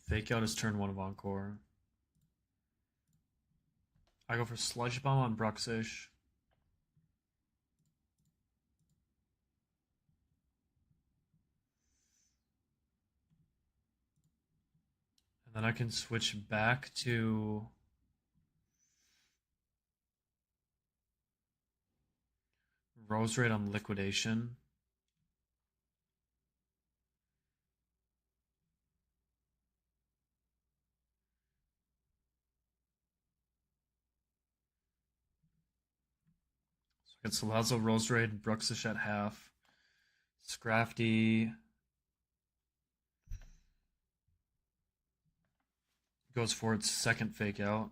Fake out his turn 1 of Encore. I go for Sludge Bomb on Bruxish. And then I can switch back to Roserade on Liquidation. So I get Salazzle, Roserade, Bruxish at half. Scrafty goes for its second fake out.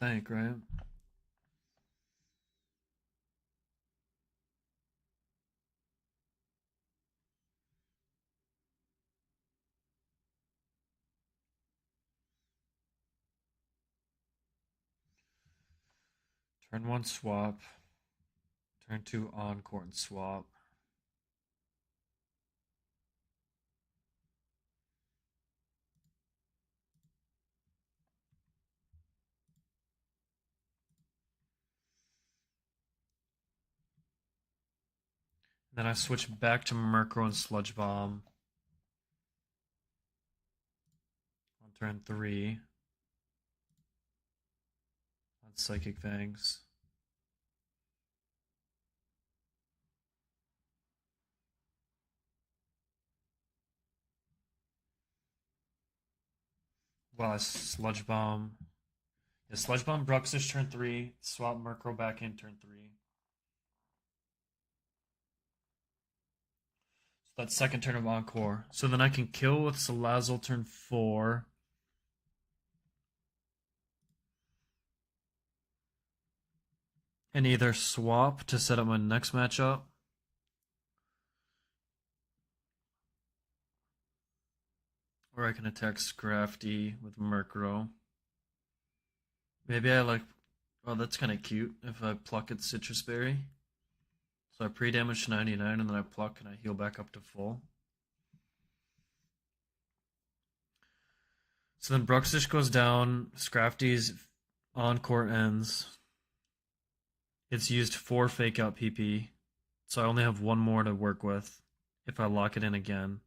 I think, right? Turn 1 swap. Turn 2 Encore and swap. Then I switch back to Murkrow and Sludge Bomb on turn 3 on Psychic Fangs. Well, I Sludge Bomb. Yeah, Sludge Bomb Bruxish turn 3. Swap Murkrow back in turn 3. So that's second turn of Encore. So then I can kill with Salazzle turn 4. And either swap to set up my next matchup. Or I can attack Scrafty with Murkrow. Maybe I like... Oh, that's kind of cute if I pluck its Citrus Berry. So I pre-damage to 99 and then I pluck and I heal back up to full. So then Bruxish goes down, Scrafty's Encore ends. It's used 4 fake out PP, so I only have 1 more to work with if I lock it in again.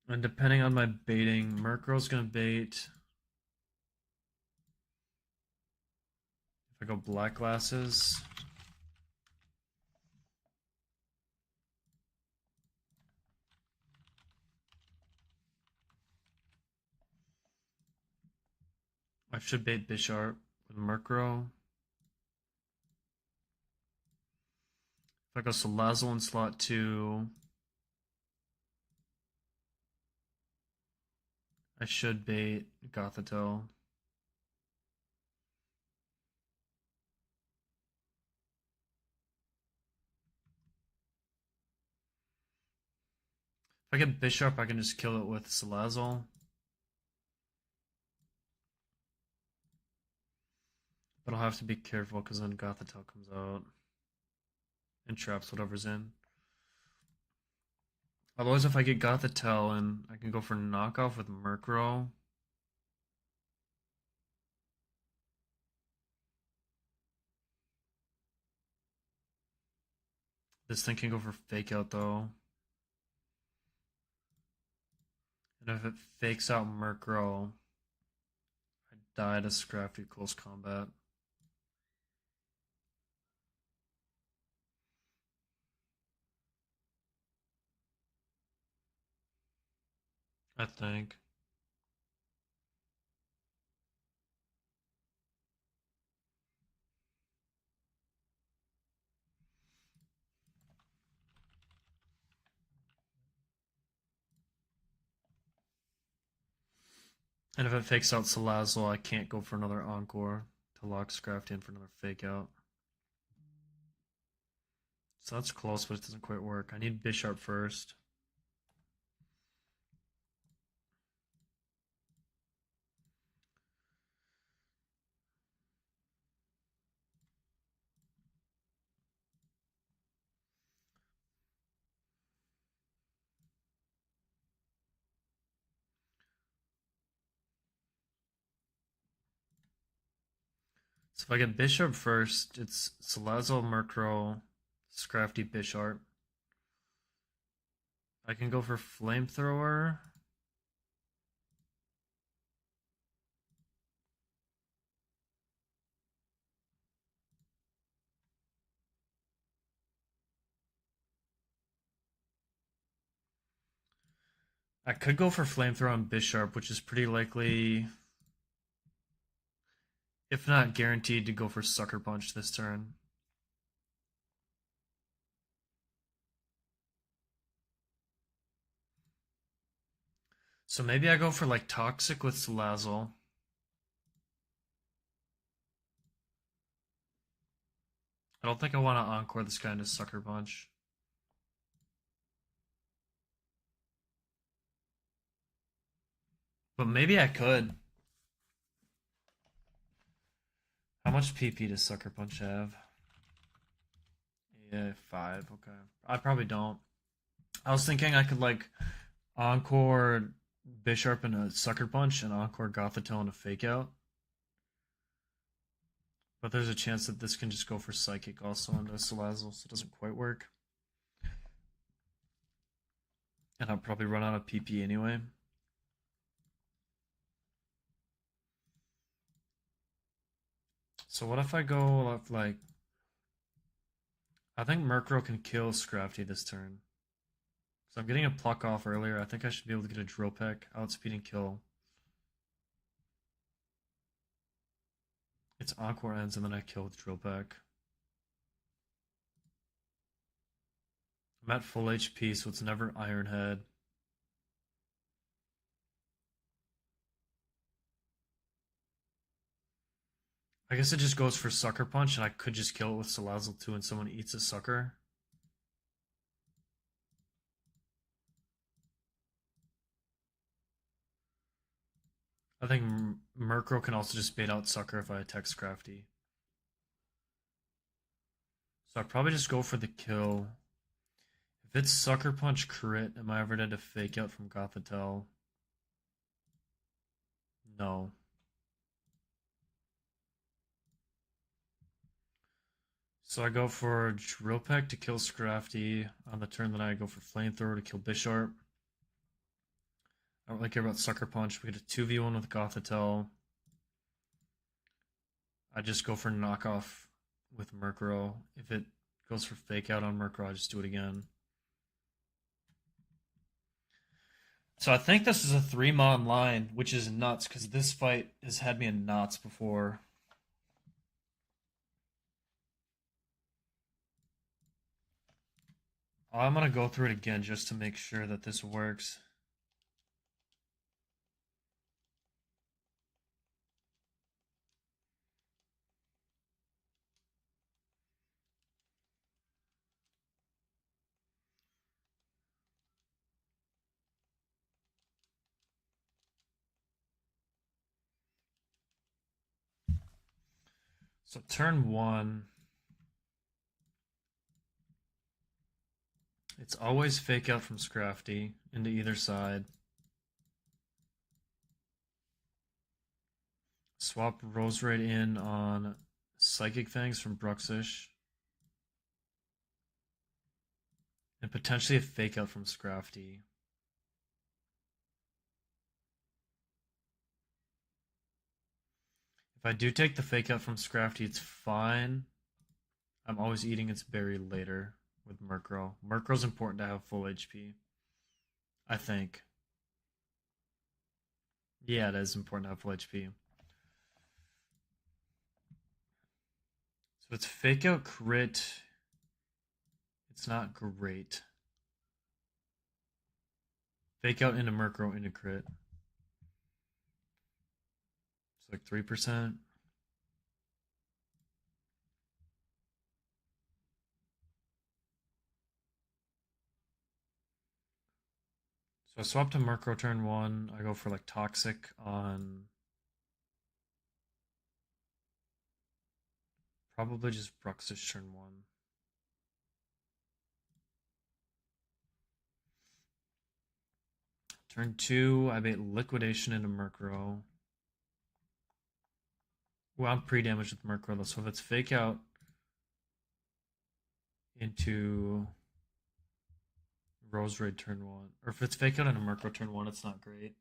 And depending on my baiting, Murkrow's gonna bait. If I go Black Glasses. I should bait Bisharp with Murkrow. If I go Salazzle in slot 2, I should bait Gothitelle. If I get Bisharp, I can just kill it with Salazzle. But I'll have to be careful because then Gothitelle comes out and traps whatever's in. Otherwise, if I get Gothitelle and I can go for knockoff with Murkrow. This thing can go for fake out though. And if it fakes out Murkrow, I die to Scrafty close combat. I think. And if it fakes out Salazzle, I can't go for another Encore to lock Scrafty in for another fake out. So that's close, but it doesn't quite work. I need Bisharp first. So if I get Bishop first, it's Salazzle, Murkrow, Scrafty, Bisharp. I can go for Flamethrower. I could go for Flamethrower on Bisharp, which is pretty likely, if not guaranteed, to go for Sucker Punch this turn. So maybe I go for like Toxic with Salazzle. I don't think I want to Encore this guy into Sucker Punch. But maybe I could. How much PP does Sucker Punch have? Yeah, 5. Okay. I probably don't. I was thinking I could like Encore Bisharp in a Sucker Punch and Encore Gothitelle in a Fake Out. But there's a chance that this can just go for Psychic also into Salazzle, so it doesn't quite work. And I'll probably run out of PP anyway. So what if I go like... I think Murkrow can kill Scrafty this turn. So I'm getting a Pluck off earlier. I think I should be able to get a Drill Peck, outspeed and kill. It's Encore ends and then I kill with Drill Peck. I'm at full HP, so it's never Iron Head. I guess it just goes for Sucker Punch, and I could just kill it with Salazzle too, and someone eats a Sucker. I think Murkrow can also just bait out Sucker if I attack Scrafty. So I'd probably just go for the kill. If it's Sucker Punch crit, am I ever dead to Fake Out from Gothitelle? No. So I go for Drill Peck to kill Scrafty. On the turn that I go for Flamethrower to kill Bisharp. I don't really care about Sucker Punch. We get a 2v1 with Gothitelle. I just go for knockoff with Murkrow. If it goes for Fake Out on Murkrow, I just do it again. So I think this is a 3-mon line, which is nuts, because this fight has had me in knots before. I'm going to go through it again just to make sure that this works. So turn 1, it's always Fake Out from Scrafty into either side. Swap Roserade in on Psychic Fangs from Bruxish. And potentially a Fake Out from Scrafty. If I do take the Fake Out from Scrafty, it's fine. I'm always eating its berry later with Murkrow. Murkrow's important to have full HP. I think. Yeah, it is important to have full HP. So it's Fake Out crit. It's not great. Fake Out into Murkrow into crit. It's like 3%. So I swap to Murkrow turn 1. I go for like Toxic on probably just Bruxish turn 1. Turn 2, I bait Liquidation into Murkrow. Well, I'm pre-damaged with Murkrow, so if it's Fake Out into Roserade turn 1, or if it's Fake Out into Murkrow turn 1, it's not great.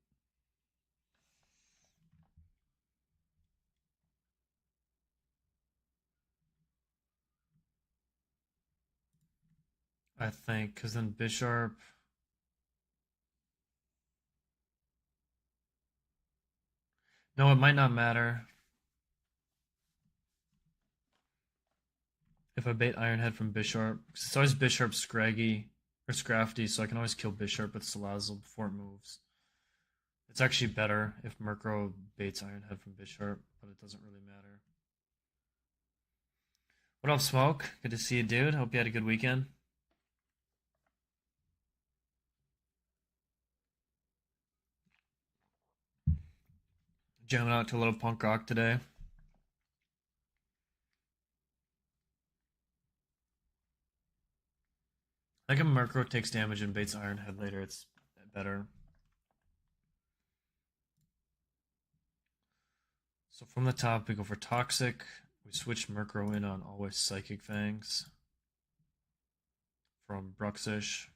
I think, because then Bisharp. No, it might not matter. If I bait Ironhead from Bisharp, it's always Bisharp Scraggy or Scrafty, so I can always kill Bisharp with Salazzle before it moves. It's actually better if Murkrow baits Ironhead from Bisharp, but it doesn't really matter. What up, Smoke? Good to see you, dude. Hope you had a good weekend. Jamming out to a little punk rock today. I think if Murkrow takes damage and baits Ironhead later, it's better. So from the top, we go for Toxic. We switch Murkrow in on always Psychic Fangs from Bruxish.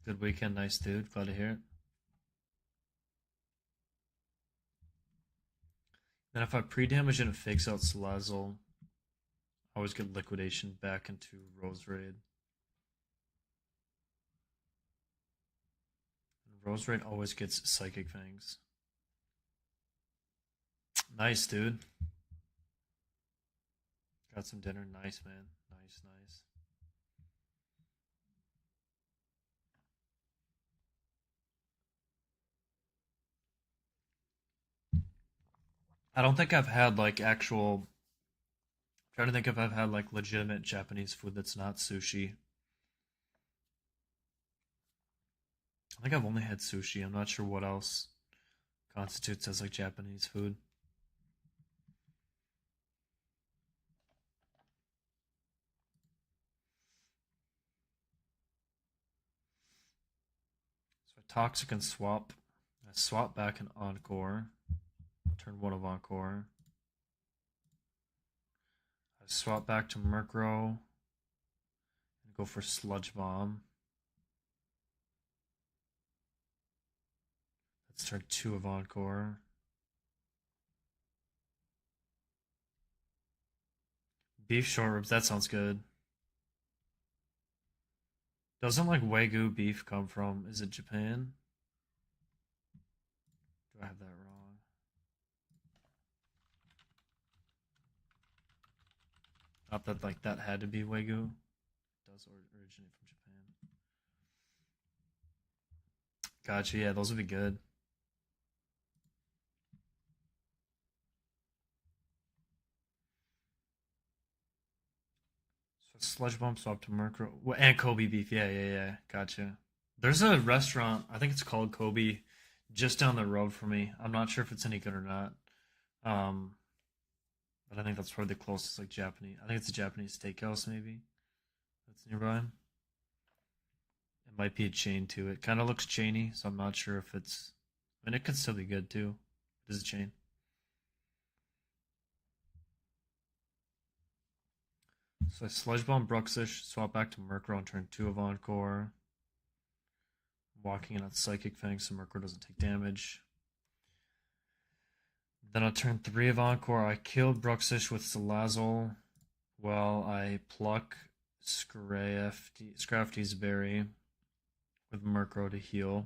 Good weekend, nice dude. Glad to hear it. Then if I pre-damage and it fakes out Salazzle, I always get Liquidation back into Roserade. And Roserade always gets Psychic Fangs. Nice, dude. Got some dinner. Nice, man. Nice, nice. I don't think I've had like actual. I'm trying to think if I've had like legitimate Japanese food that's not sushi. I think I've only had sushi. I'm not sure what else constitutes as like Japanese food. So I Toxic and Swap. I swap back an Encore. Turn 1 of Encore. I swap back to Murkrow and go for Sludge Bomb. That's turn 2 of Encore. Beef short ribs, that sounds good. Doesn't like Wagyu beef come from, is it Japan? Do I have that wrong? Not that like that had to be Wagyu. It does originate from Japan. Gotcha, yeah, those would be good. So Sludge Bomb swap to Murkrow. And Kobe beef, yeah. Gotcha. There's a restaurant, I think it's called Kobe, just down the road from me. I'm not sure if it's any good or not. Um, but I think that's probably the closest like Japanese. I think it's a Japanese steakhouse maybe that's nearby. It might be a chain too. It kind of looks chainy, so I'm not sure if it's. I mean, it could still be good too. It is a chain. So I Sludge Bomb Bruxish, swap back to Murkrow on turn 2 of Encore. Walking in on Psychic Fang so Murkrow doesn't take damage. Then on turn 3 of Encore, I kill Bruxish with Salazzle while I pluck Scrafty's Berry with Murkrow to heal.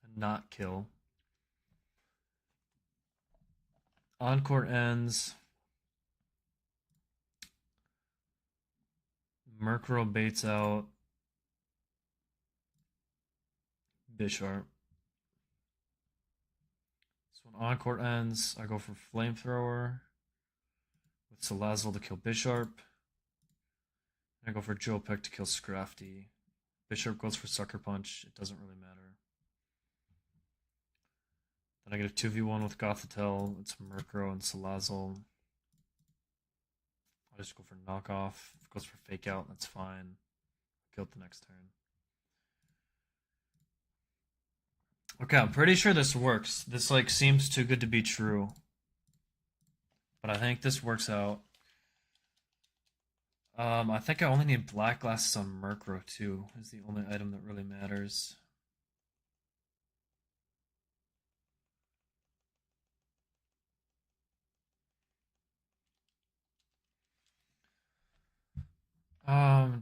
And not kill. Encore ends. Murkrow baits out Bisharp. So when Encore ends, I go for Flamethrower with Salazzle to kill Bisharp. I go for Joe Peck to kill Scrafty. Bishop goes for Sucker Punch. It doesn't really matter. Then I get a 2v1 with Gothitelle. It's Murkrow and Salazzle. I just go for knockoff. If it goes for fake out, that's fine. Kill it the next turn. Okay, I'm pretty sure this works. This like seems too good to be true. But I think this works out. I think I only need black glasses on Murkrow too. Is the only item that really matters.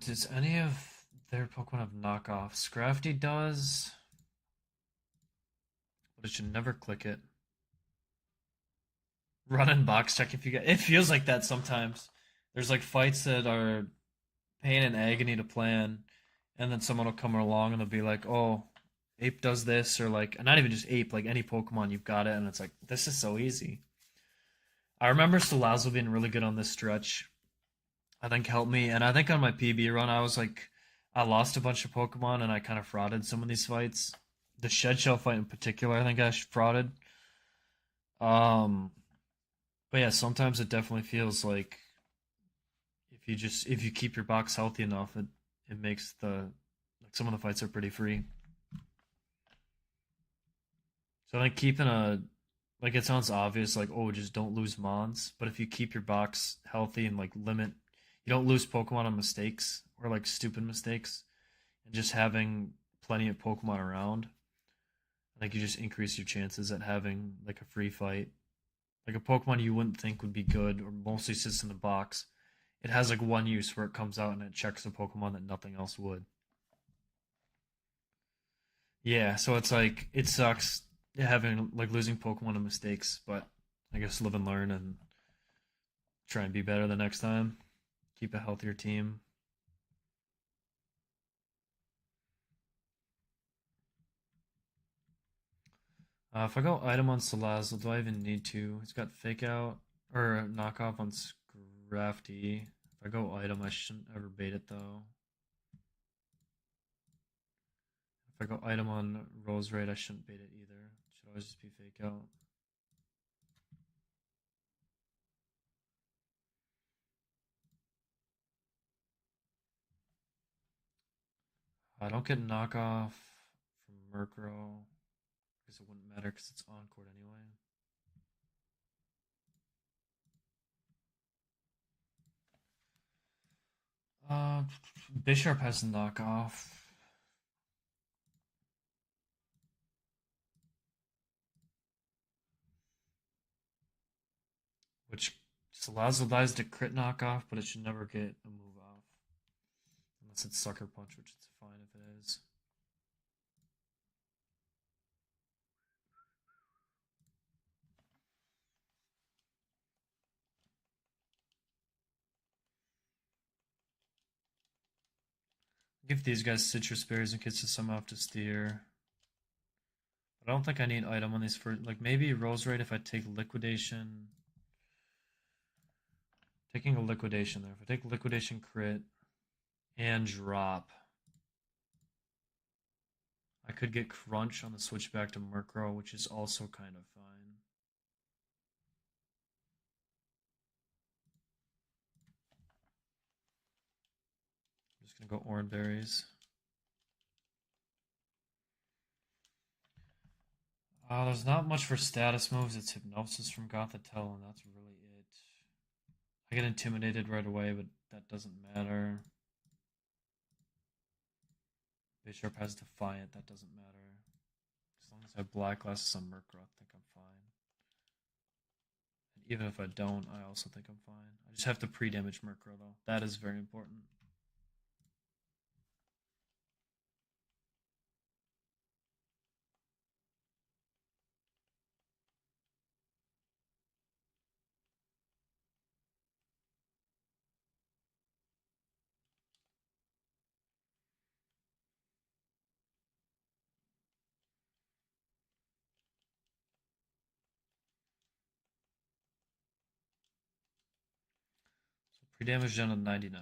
Does any of their Pokemon have knockoffs? Scrafty does, but it should never click it. Run and box check if you get. It feels like that sometimes. There's like fights that are pain and agony to plan, and then someone will come along and they'll be like, "Oh, Ape does this," or like, not even just Ape, like any Pokemon, you've got it, and it's like, this is so easy. I remember Salazzle being really good on this stretch. I think helped me, and I think on my PB run, I was like, I lost a bunch of Pokemon, and I kind of frauded some of these fights. The Shed Shell fight in particular, I think I frauded. Um, but yeah, sometimes it definitely feels like if you keep your box healthy enough, it makes the like some of the fights are pretty free. So I think keeping a like it sounds obvious, like oh, just don't lose mons. But if you keep your box healthy and like limit, you don't lose Pokemon on mistakes or like stupid mistakes, and just having plenty of Pokemon around, I think you just increase your chances at having like a free fight. Like a Pokemon you wouldn't think would be good or mostly sits in the box. It has like one use where it comes out and it checks a Pokemon that nothing else would. Yeah, so it's like it sucks having like losing Pokemon and mistakes, but I guess live and learn and try and be better the next time. Keep a healthier team. If I go item on Salazzle, do I even need to? It's got fake out or knockoff on Scrafty. If I go item, I shouldn't ever bait it though. If I go item on Roserade, I shouldn't bait it either. It should always just be fake out. I don't get knockoff from Murkrow because it wouldn't matter because it's on court anyway. Uh, Bisharp has knockoff, which Salazzle dies to crit knockoff, but it should never get a move off. Unless it's Sucker Punch, which it's fine if it is. Give these guys citrus berries in case they somehow have to steer. But I don't think I need item on these for like maybe Roserade if I take liquidation. Taking a liquidation there. If I take liquidation crit and drop, I could get crunch on the switch back to Murkrow, which is also kind of fine. I'm just gonna go orange berries. There's not much for status moves. It's Hypnosis from Gothitelle, and that's really it. I get intimidated right away, but that doesn't matter. Bisharp has Defiant, that doesn't matter. As long as I have black glasses on Murkrow, I think I'm fine. And even if I don't, I also think I'm fine. I just have to pre-damage Murkrow, though. That is very important. So pre-damage down to 99.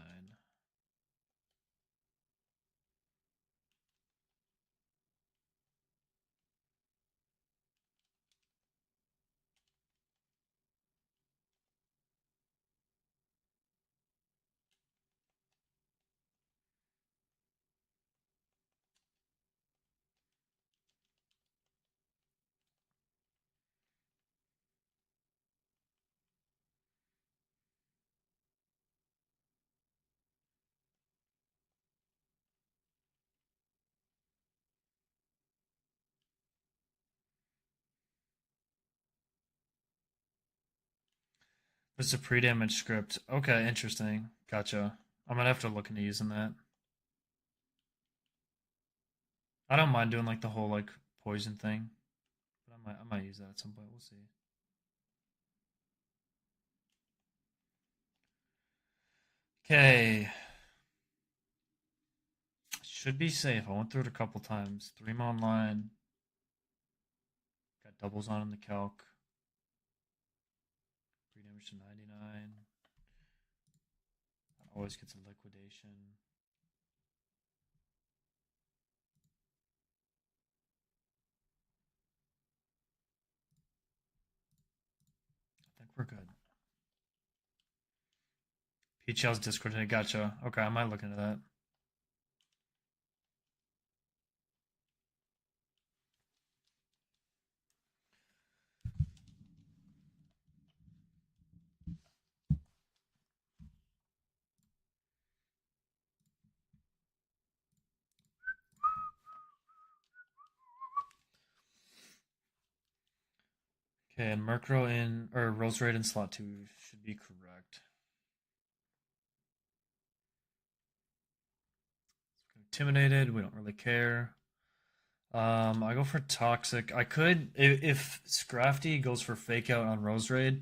It's a pre-damage script. Okay, interesting. Gotcha. I'm gonna have to look into using that. I don't mind doing like the whole like poison thing, but I might use that at some point. We'll see. Okay, should be safe. I went through it a couple times. 3 online. Got doubles on in the calc. Pre-damage to 99. That always gets a liquidation. I think we're good. Peach House Discord. Gotcha. Okay, I might look into that. Okay, and Murkrow in or Roserade in slot 2 should be correct. Intimidated, we don't really care. I go for Toxic. I could, if Scrafty goes for Fake Out on Roserade,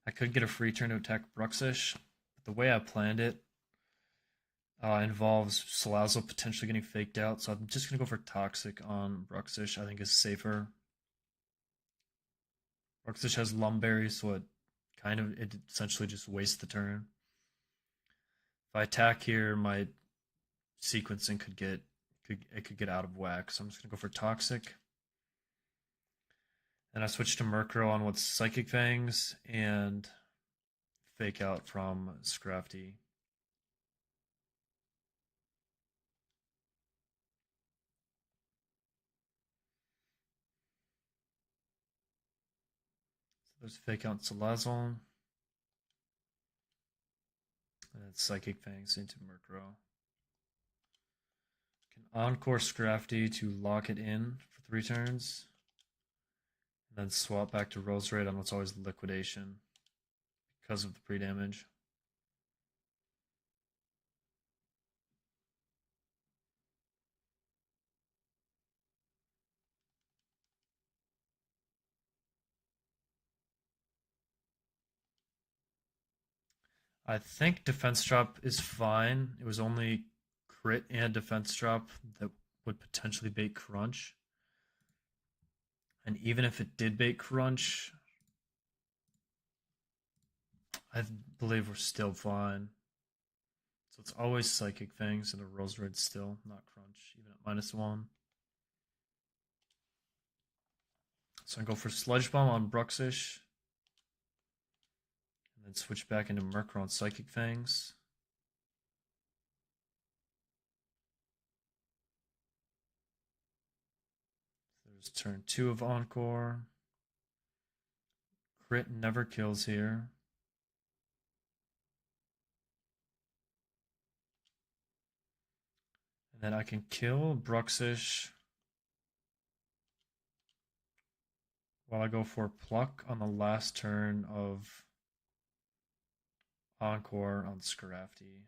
I could get a free turn to attack Bruxish. But the way I planned it involves Salazzle potentially getting faked out, so I'm just going to go for Toxic on Bruxish. I think is safer. Bruxish has Lumberry, so it essentially just wastes the turn. If I attack here, my sequencing could get out of whack. So I'm just gonna go for Toxic. And I switch to Murkrow on what's Psychic Fangs and Fake Out from Scrafty. So there's Fake Out Salazzle. And it's Psychic Fangs into Murkrow. Can Encore Scrafty to lock it in for 3 turns. And then swap back to Roserade on what's always Liquidation because of the pre-damage. I think defense drop is fine. It was only crit and defense drop that would potentially bait crunch. And even if it did bait crunch, I believe we're still fine. So it's always Psychic Fangs and a Roserade still, not crunch, even at -1. So I go for Sludge Bomb on Bruxish. And then switch back into Murkrow on Psychic Fangs. There's turn 2 of Encore. Crit never kills here. And then I can kill Bruxish while I go for Pluck on the last turn of Encore on Scrafty.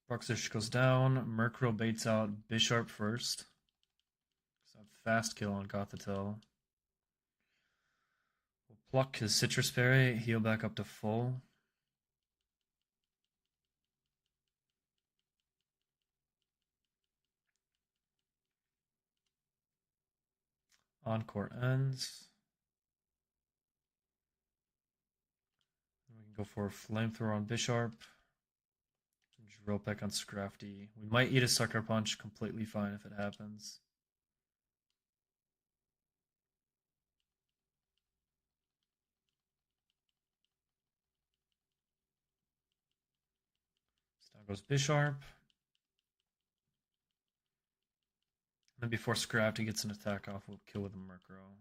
Bruxish goes down. Murkrow baits out Bisharp first. So fast kill on Gothitelle. We'll pluck his Citrus Berry, heal back up to full. Encore ends. We can go for a Flamethrower on Bisharp. Drill Peck on Scrafty. We might eat a Sucker Punch, completely fine if it happens. So down goes Bisharp. And then before Scrafty gets an attack off, we'll kill with a Murkrow.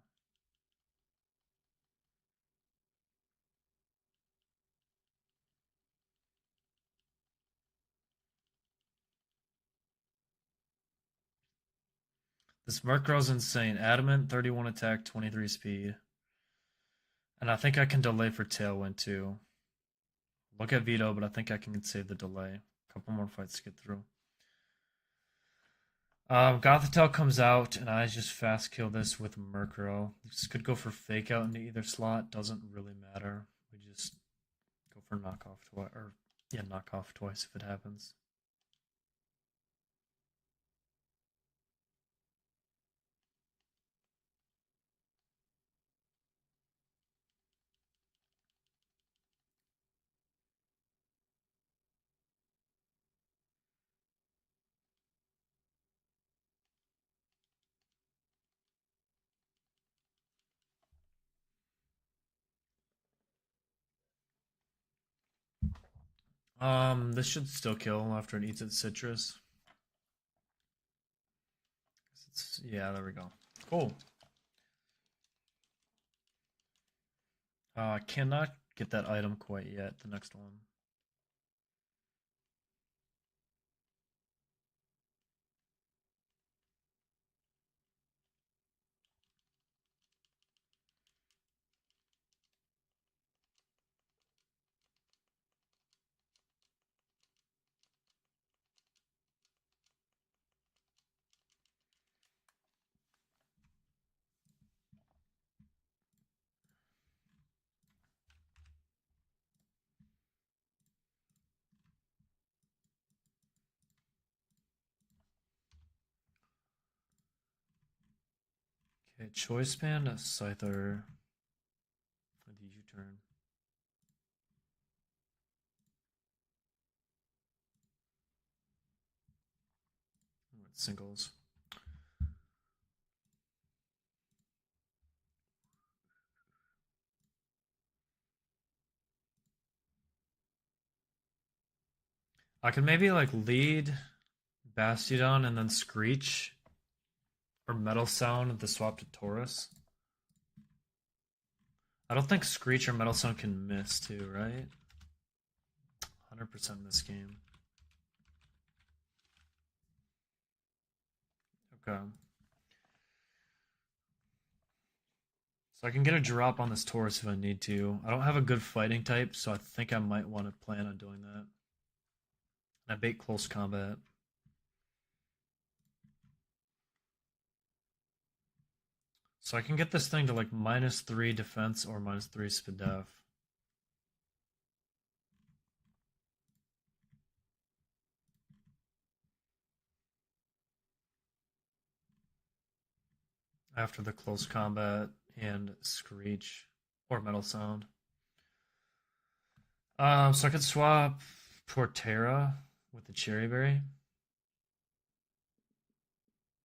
This Murkrow's insane. Adamant, 31 attack, 23 speed. And I think I can delay for Tailwind too. Look at Veto, but I think I can save the delay. A couple more fights to get through. Gothitelle comes out, and I just fast kill this with Murkrow. This could go for Fake Out into either slot. Doesn't really matter. We just go for knockoff twice, or yeah, knockoff twice if it happens. This should still kill after it eats its citrus. Yeah, there we go. Cool. I cannot get that item quite yet. The next one. Okay, Choice Band, Scyther for the U-turn. Singles. I could maybe like lead Bastiodon and then Screech or Metal Sound with the swap to Taurus. I don't think Screech or Metal Sound can miss too, right? 100% miss game. Okay. So I can get a drop on this Taurus if I need to. I don't have a good fighting type, so I think I might want to plan on doing that. I bait close combat. So I can get this thing to like -3 defense or -3 speed def. After the close combat and Screech or Metal Sound. So I could swap Torterra with the Cherry Berry.